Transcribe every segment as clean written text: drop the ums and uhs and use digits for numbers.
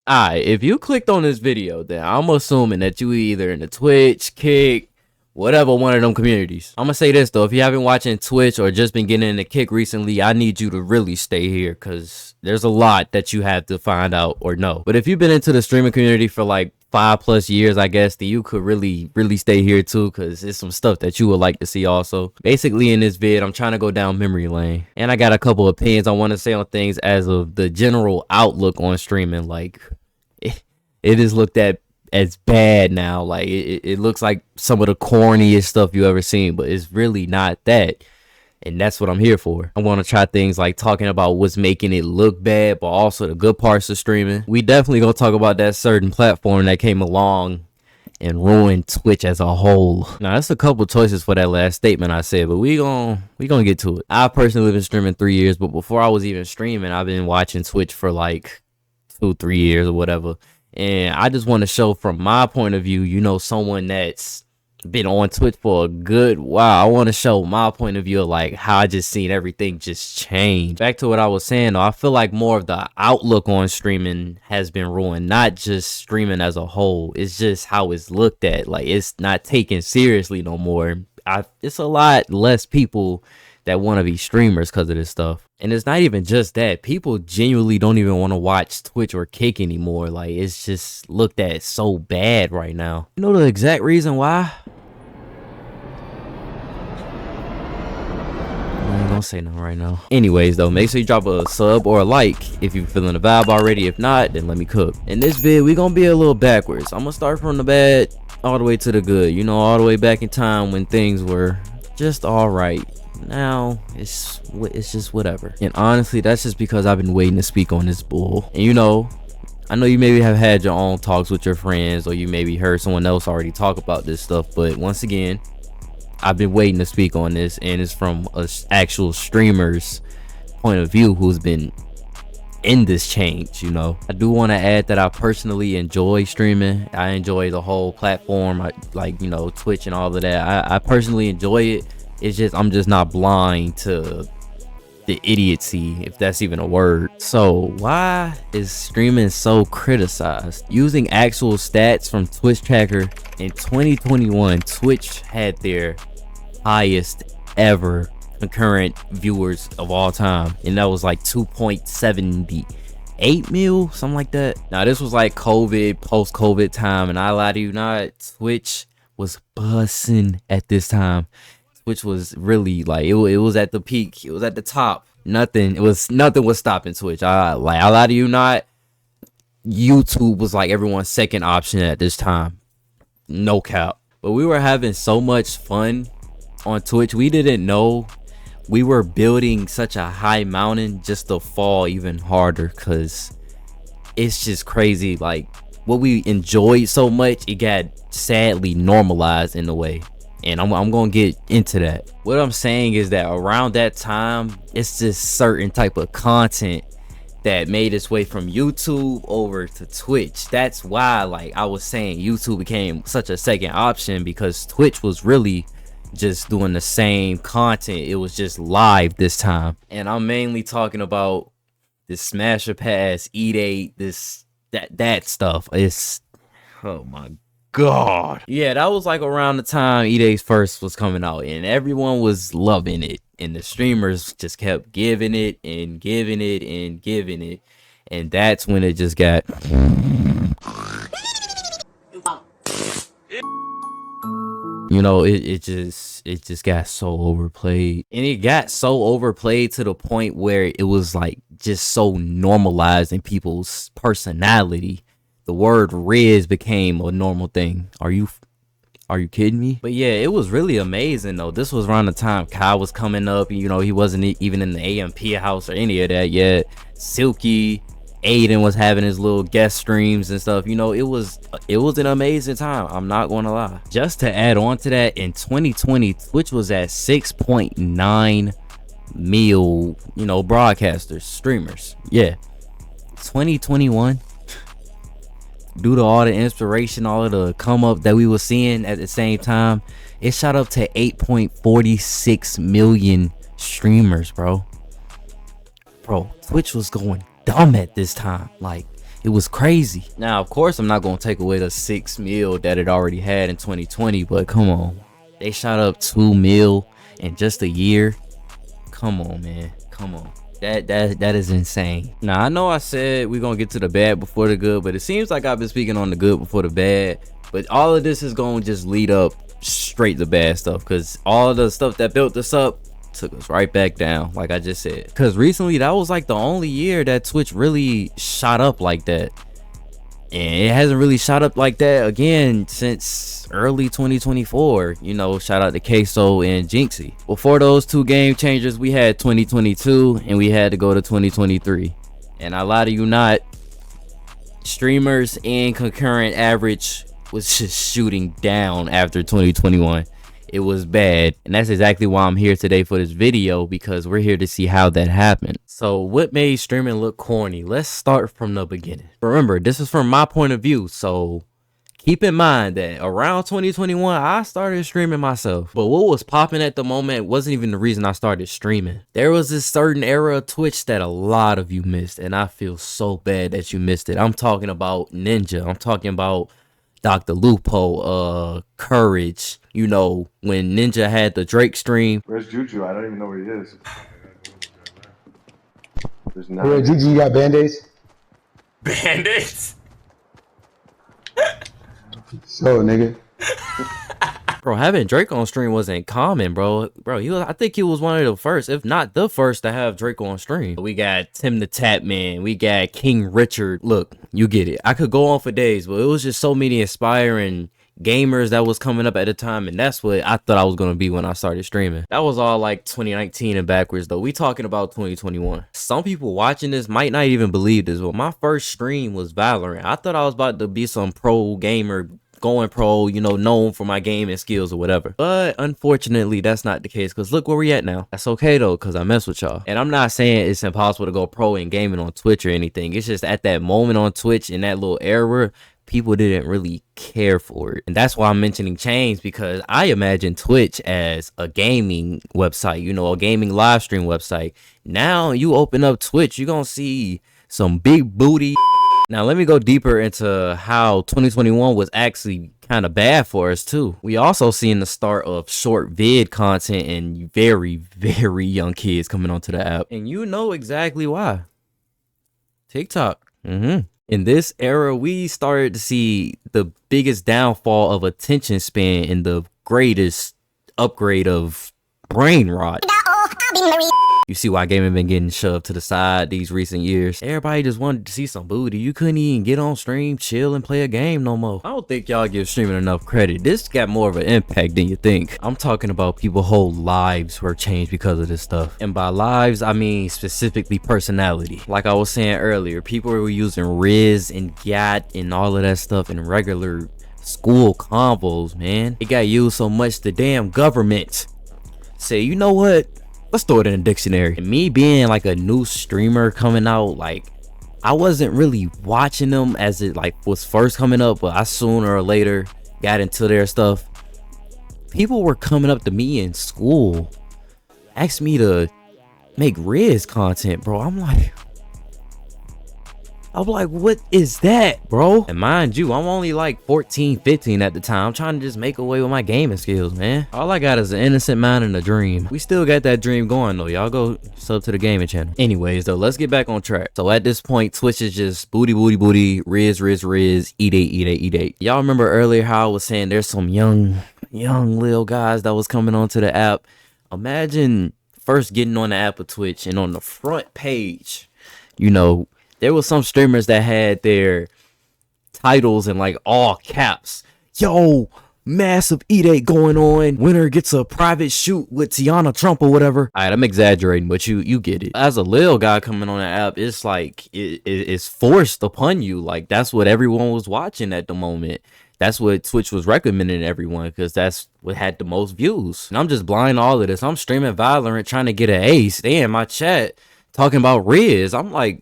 Alright, if you clicked on this video, then I'm assuming that you either in the Twitch, Kick, whatever one of them communities. I'm gonna say this though, if you haven't watching Twitch or just been getting into Kick recently, I need you to really stay here because there's a lot that you have to find out or know. But if you've been into the streaming community for like 5+ years, I guess, then you could really stay here too, because it's some stuff that you would like to see also. Basically in this vid, I'm trying to go down memory lane, and I got a couple opinions I want to say on things as of the general outlook on streaming. Like it is looked at as bad now. Like it looks like some of the corniest stuff you ever seen, but it's really not that. And that's what I'm here for. I want to try things like talking about what's making it look bad, but also the good parts of streaming. We definitely gonna talk about that certain platform that came along and ruined Twitch as a whole. Now, that's a couple choices for that last statement I said, but we gonna get to it. I personally been streaming 3 years, but before I was even streaming, I've been watching Twitch for like 2-3 years or whatever. And I just want to show from my point of view, you know, someone that's been on Twitch for a good while. I want to show my point of view of like how I just seen everything just change. Back to what I was saying though, I feel like more of the outlook on streaming has been ruined, not just streaming as a whole. It's just how it's looked at. Like it's not taken seriously no more. It's a lot less people that want to be streamers because of this stuff. And it's not even just that. People genuinely don't even want to watch Twitch or Kick anymore. Like it's just looked at so bad right now. You know the exact reason why? I ain't gonna say nothing right now. Anyways though, make sure you drop a sub or a like if you're feeling the vibe already. If not, then let me cook. In this vid, we gonna be a little backwards. I'm gonna start from the bad all the way to the good. You know, all the way back in time when things were just all right. Now it's just whatever. And honestly, that's just because I've been waiting to speak on this bull. And you know, I know you maybe have had your own talks with your friends, or you maybe heard someone else already talk about this stuff, but once again, I've been waiting to speak on this, and it's from a actual streamer's point of view who's been in this change. You know, I do want to add that I personally enjoy streaming. I enjoy the whole platform. I like, you know, Twitch and all of that. I personally enjoy it. It's just I'm just not blind to the idiocy, if that's even a word. So why is streaming so criticized? Using actual stats from Twitch Tracker, in 2021 Twitch had their highest ever concurrent viewers of all time, and that was like 2.78 mil, something like that. Now this was like COVID, post-COVID time, and I lie to you not, Twitch was bussing at this time. Which was really like it was at the peak. It was at the top. Nothing was stopping Twitch. I lie to you not. YouTube was like everyone's second option at this time. No cap. But we were having so much fun on Twitch. We didn't know we were building such a high mountain just to fall even harder, because it's just crazy. Like what we enjoyed so much, it got sadly normalized in a way. And I'm gonna get into that. What I'm saying is that around that time, it's just certain type of content that made its way from YouTube over to Twitch. That's why, like I was saying, YouTube became such a second option, because Twitch was really just doing the same content. It was just live this time. And I'm mainly talking about this Smasher Pass, Eat 8, that stuff. It's, oh my God. Yeah, that was like around the time E-Days first was coming out, and everyone was loving it, and the streamers just kept giving it and giving it and giving it, and that's when it just got you know, it just got so overplayed, and it got so overplayed to the point where it was like just so normalized in people's personality. The word Riz became a normal thing. Are you kidding me? But yeah, it was really amazing though. This was around the time Kai was coming up, and you know, he wasn't even in the AMP house or any of that yet. Silky, Aiden was having his little guest streams and stuff. You know, it was an amazing time. I'm not gonna lie. Just to add on to that, in 2020, Twitch was at 6.9 mil, you know, broadcasters, streamers. Yeah, 2021. Due to all the inspiration, all of the come up that we were seeing at the same time, it shot up to 8.46 million streamers, bro. Twitch was going dumb at this time. Like, It was crazy. Now, of course, I'm not gonna take away the 6 mil that it already had in 2020, but come on, they shot up 2 mil in just a year. Come on, man. Come on. That is insane. Now, I know I said we're gonna get to the bad before the good, but it seems like I've been speaking on the good before the bad. But all of this is gonna just lead up straight to bad stuff, because all of the stuff that built this up took us right back down, like I just said. Because recently, that was like the only year that Twitch really shot up like that. And it hasn't really shot up like that again since early 2024. You know, shout out to Queso and Jinxie. Before those two game changers, we had 2022 and we had to go to 2023. And I lie to you not, streamers and concurrent average was just shooting down after 2021. It was bad, and that's exactly why I'm here today for this video, because we're here to see how that happened. So what made streaming look corny? Let's start from the beginning. Remember, this is from my point of view, so keep in mind that around 2021 I started streaming myself. But what was popping at the moment wasn't even the reason I started streaming. There was this certain era of Twitch that a lot of you missed, and I feel so bad that you missed it. I'm talking about Ninja. I'm talking about Dr. Lupo, Courage. You know, when Ninja had the Drake stream. Where's Juju? I don't even know where he is. There's not. Where Juju, you got band-aids? Band-aids? So, nigga. Bro, having Drake on stream wasn't common, bro. I think he was one of the first, if not the first, to have Drake on stream. We got Tim the Tap Man. We got King Richard. Look, you get it. I could go on for days, but it was just so many inspiring gamers that was coming up at the time, and that's what I thought I was gonna be when I started streaming. That was all like 2019 and backwards, though. We talking about 2021. Some people watching this might not even believe this, but my first stream was Valorant. I thought I was about to be some pro gamer, going pro, you know, known for my gaming skills or whatever. But unfortunately, that's not the case, because look where we at now. That's okay though, because I mess with y'all. And I'm not saying it's impossible to go pro in gaming on Twitch or anything. It's just at that moment on Twitch, in that little era, people didn't really care for it. And that's why I'm mentioning change, because I imagine Twitch as a gaming website, you know, a gaming live stream website. Now you open up Twitch, you're gonna see some big booty. Now let me go deeper into how 2021 was actually kind of bad for us too. We also seen the start of short vid content and very, very young kids coming onto the app. And you know exactly why. TikTok. In this era, we started to see the biggest downfall of attention span and the greatest upgrade of brain rot. You see why gaming been getting shoved to the side these recent years. Everybody just wanted to see some booty. You couldn't even get on stream, chill, and play a game no more. I don't think y'all give streaming enough credit. This got more of an impact than you think. I'm talking about people's whole lives were changed because of this stuff. And by lives, I mean specifically personality. Like I was saying earlier, people were using Riz and Gat and all of that stuff in regular school convos, man. It got used so much the damn government say, you know what? Let's throw it in a dictionary. And me being like a new streamer coming out, like I wasn't really watching them as it like was first coming up, but I sooner or later got into their stuff. People were coming up to me in school, asked me to make Riz content, bro. I'm like, what is that, bro? And mind you, I'm only like 14, 15 at the time. I'm trying to just make away with my gaming skills, man. All I got is an innocent mind and a dream. We still got that dream going though. Y'all go sub to the gaming channel. Anyways though, let's get back on track. So at this point, Twitch is just booty, Riz, eat eight. Y'all remember earlier how I was saying there's some young little guys that was coming onto the app. Imagine first getting on the app of Twitch, and on the front page, you know, there was some streamers that had their titles in like all caps. Yo, massive E-Day going on. Winner gets a private shoot with Tiana Trump or whatever. All right, I'm exaggerating, but you get it. As a little guy coming on the app, it's like it's forced upon you. Like that's what everyone was watching at the moment. That's what Twitch was recommending to everyone, because that's what had the most views. And I'm just blind to all of this. I'm streaming Valorant trying to get an ace. They in my chat talking about Riz. I'm like,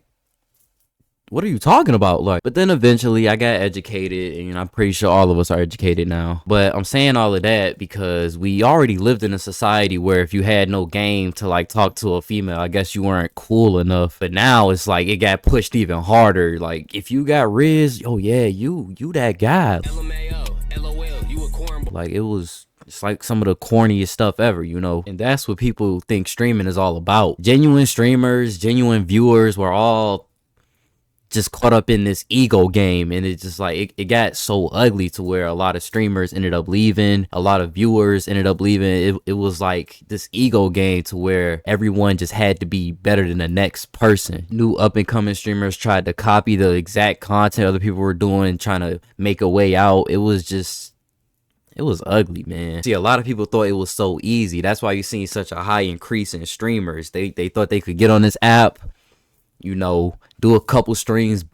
what are you talking about? Like, but then eventually I got educated, and I'm pretty sure all of us are educated now. But I'm saying all of that because we already lived in a society where if you had no game to like talk to a female, I guess you weren't cool enough. But now it's like it got pushed even harder. Like if you got Riz, oh yeah, you that guy. Like it's like some of the corniest stuff ever, you know? And that's what people think streaming is all about. Genuine streamers, genuine viewers were all just caught up in this ego game, and it just like it got so ugly to where a lot of streamers ended up leaving, a lot of viewers ended up leaving. It was like this ego game to where everyone just had to be better than the next person. New up and coming streamers tried to copy the exact content other people were doing, trying to make a way out. It was ugly, man. See, a lot of people thought it was so easy. That's why you seen such a high increase in streamers. They thought they could get on this app, you know, do a couple streams,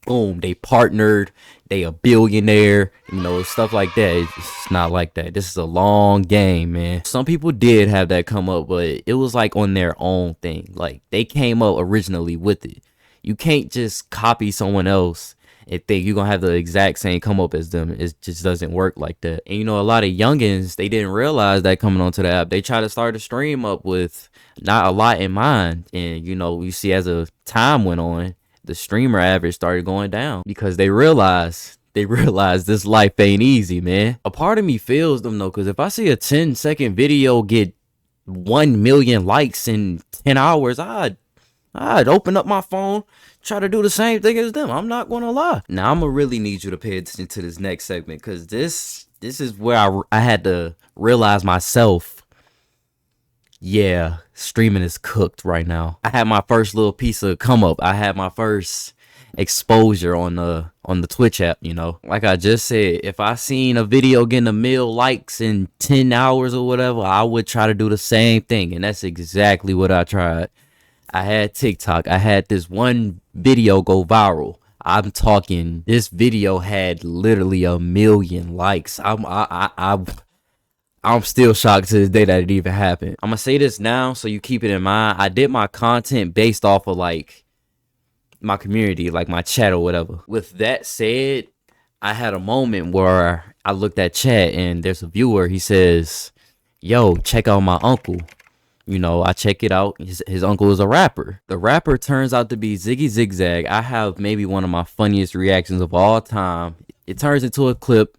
boom, they partnered, they a billionaire, you know, stuff like that. It's not like that. This is a long game, man. Some people did have that come up, but it was like on their own thing. Like they came up originally with it. You can't just copy someone else and think you're gonna have the exact same come up as them. It just doesn't work like that. And you know, a lot of youngins, they didn't realize that coming onto the app. They try to start a stream up with not a lot in mind, and you know, you see as a time went on, the streamer average started going down because they realized this life ain't easy, man. A part of me feels them though, because if I see a 10-second video get 1 million likes in 10 hours, I'd open up my phone, try to do the same thing as them. I'm not gonna lie. Now I'm gonna really need you to pay attention to this next segment, because this is where I had to realize myself, yeah, streaming is cooked right now. I had my first little piece of come up. I had my first exposure on the Twitch app, you know. Like I just said, if I seen a video getting 1 million likes in 10 hours or whatever, I would try to do the same thing, and that's exactly what I tried. I had TikTok. I had this one video go viral. I'm talking, this video had literally 1 million likes. I'm still shocked to this day that it even happened. I'm gonna say this now so you keep it in mind. I did my content based off of like my community, like my chat or whatever. With that said, I had a moment where I looked at chat and there's a viewer. He says, yo, check out my uncle. You know, I check it out. His uncle is a rapper. The rapper turns out to be Ziggy Zigzag. I have maybe one of my funniest reactions of all time. It turns into a clip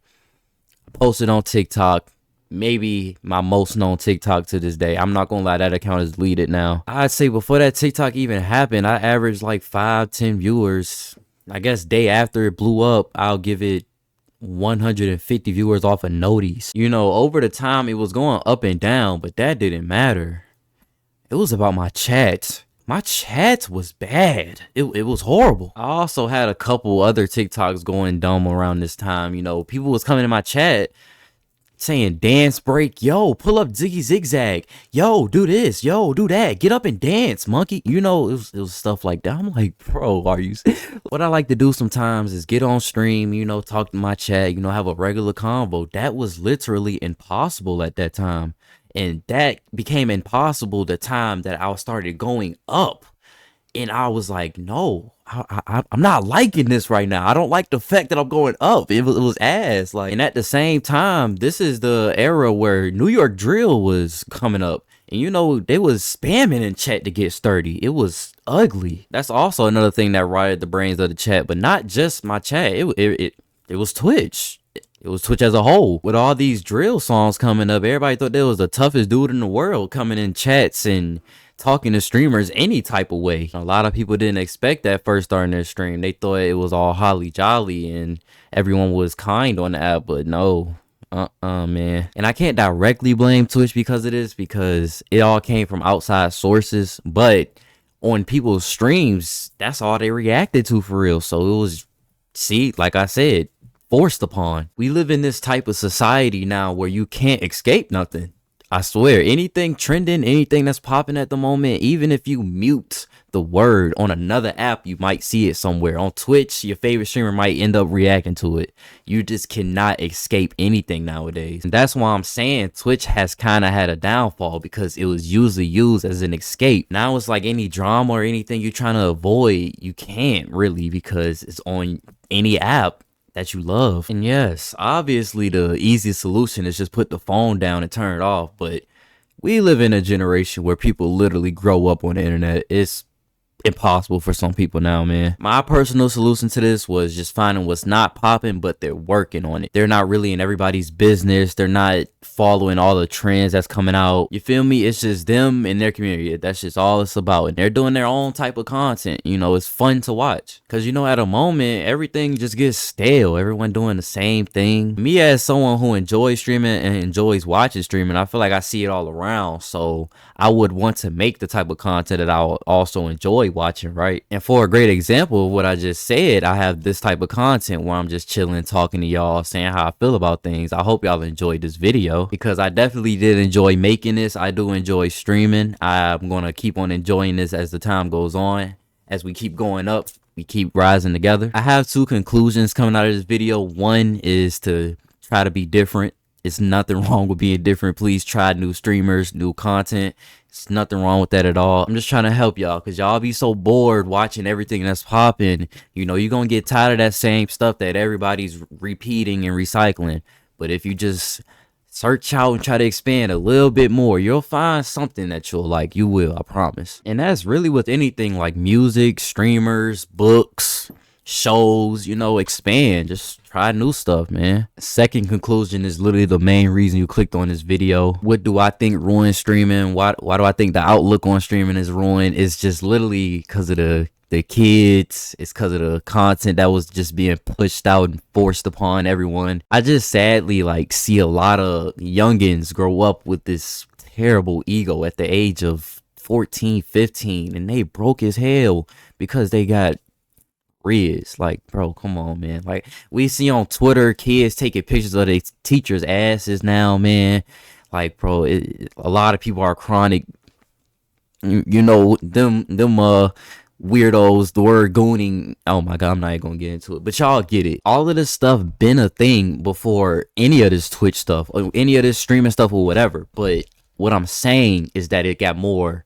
posted on TikTok. Maybe my most known TikTok to this day. I'm not gonna lie, that account is deleted now. I'd say before that TikTok even happened, I averaged like 5-10 viewers. I guess day after it blew up, I'll give it 150 viewers off of notice. You know, over the time it was going up and down, but that didn't matter. It was about my chat. My chat was bad. It was horrible. I also had a couple other TikToks going dumb around this time. You know, people was coming in my chat saying dance break, yo, pull up Ziggy Zigzag, yo, do this, yo, do that, get up and dance, monkey. You know, it was stuff like that. I'm like, bro, are you? What I like to do sometimes is get on stream, you know, talk to my chat, you know, have a regular convo. That was literally impossible at that time. And that became impossible the time that I started going up. And I was like, no, I'm not liking this right now. I don't like the fact that I'm going up. It was ass. Like, and at the same time, this is the era where New York drill was coming up. And you know, they was spamming in chat to get sturdy. It was ugly. That's also another thing that rotted the brains of the chat. But not just my chat. It was Twitch. It was Twitch as a whole. With all these drill songs coming up, everybody thought they was the toughest dude in the world coming in chats and talking to streamers any type of way. A lot of people didn't expect that first starting their stream. They thought it was all holly jolly and everyone was kind on the app, but no. Man. And I can't directly blame Twitch because of this, because it all came from outside sources, but on people's streams, that's all they reacted to for real. So it was, see, like I said, forced upon. We live in this type of society now where you can't escape nothing. I swear, anything trending, anything that's popping at the moment, even if you mute the word on another app, you might see it somewhere. On Twitch, your favorite streamer might end up reacting to it. You just cannot escape anything nowadays. And that's why I'm saying Twitch has kind of had a downfall, because it was usually used as an escape. Now it's like any drama or anything you're trying to avoid, you can't really, because it's on any app that you love. And yes, obviously the easiest solution is just put the phone down and turn it off, but we live in a generation where people literally grow up on the internet. It's impossible for some people now, man. My personal solution to this was just finding what's not popping, but they're working on it. They're not really in everybody's business. They're not following all the trends that's coming out. You feel me? It's just them and their community. That's just all it's about. And they're doing their own type of content. You know, it's fun to watch. Because, you know, at a moment, everything just gets stale. Everyone doing the same thing. Me, as someone who enjoys streaming and enjoys watching streaming, I feel like I see it all around. So I would want to make the type of content that I would also enjoy watching, right? And for a great example of what I just said, I have this type of content where I'm just chilling, talking to y'all, saying how I feel about things. I hope y'all enjoyed this video, because I definitely did enjoy making this. I do enjoy streaming. I'm gonna keep on enjoying this as the time goes on. As we keep going up, we keep rising together. I have two conclusions coming out of this video. One is to try to be different. It's nothing wrong with being different. Please try new streamers, new content. It's nothing wrong with that at all. I'm just trying to help y'all, because y'all be so bored watching everything that's popping. You know, you're going to get tired of that same stuff that everybody's repeating and recycling. But if you just search out and try to expand a little bit more, you'll find something that you'll like. You will, I promise. And that's really with anything like music, streamers, books, shows. You know, expand. Just try new stuff, man. Second conclusion is literally the main reason you clicked on this video. What do I think ruins streaming? Why do I think the outlook on streaming is ruined? It's just literally because of the kids. It's because of the content that was just being pushed out and forced upon everyone. I just sadly like see a lot of youngins grow up with this terrible ego at the age of 14, 15, and they broke as hell because they got Riz. Like, bro, come on, man. Like, we see on Twitter kids taking pictures of their teachers' asses now, man. Like, bro, a lot of people are chronic. You know, them weirdos, the word gooning. Oh my god, I'm not even gonna get into it, but y'all get it. All of this stuff been a thing before any of this Twitch stuff or any of this streaming stuff or whatever. But what I'm saying is that it got more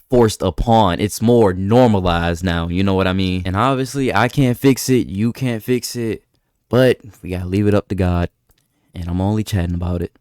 forced upon. It's more normalized now, you know what I mean? And obviously I can't fix it, you can't fix it, but we gotta leave it up to God, and I'm only chatting about it.